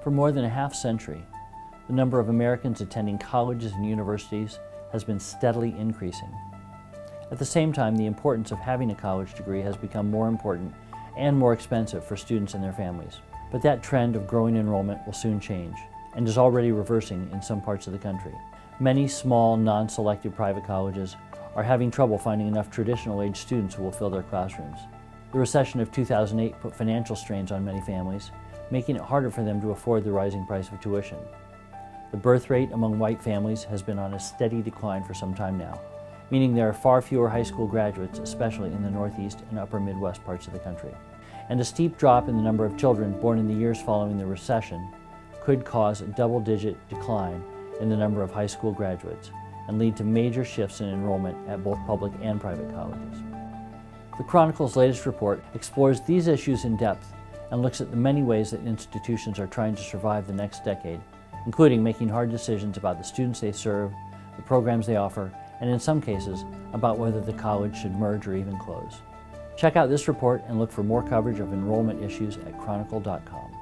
For more than a half-century, the number of Americans attending colleges and universities has been steadily increasing. At the same time, the importance of having a college degree has become more important and more expensive for students and their families. But that trend of growing enrollment will soon change, and is already reversing in some parts of the country. Many small, non-selective private colleges are having trouble finding enough traditional-age students who will fill their classrooms. The recession of 2008 put financial strains on many families, making it harder for them to afford the rising price of tuition. The birth rate among white families has been on a steady decline for some time now, meaning there are far fewer high school graduates, especially in the Northeast and upper Midwest parts of the country. And a steep drop in the number of children born in the years following the recession could cause a double-digit decline in the number of high school graduates and lead to major shifts in enrollment at both public and private colleges. The Chronicle's latest report explores these issues in depth and looks at the many ways that institutions are trying to survive the next decade, including making hard decisions about the students they serve, the programs they offer, and in some cases, about whether the college should merge or even close. Check out this report and look for more coverage of enrollment issues at Chronicle.com.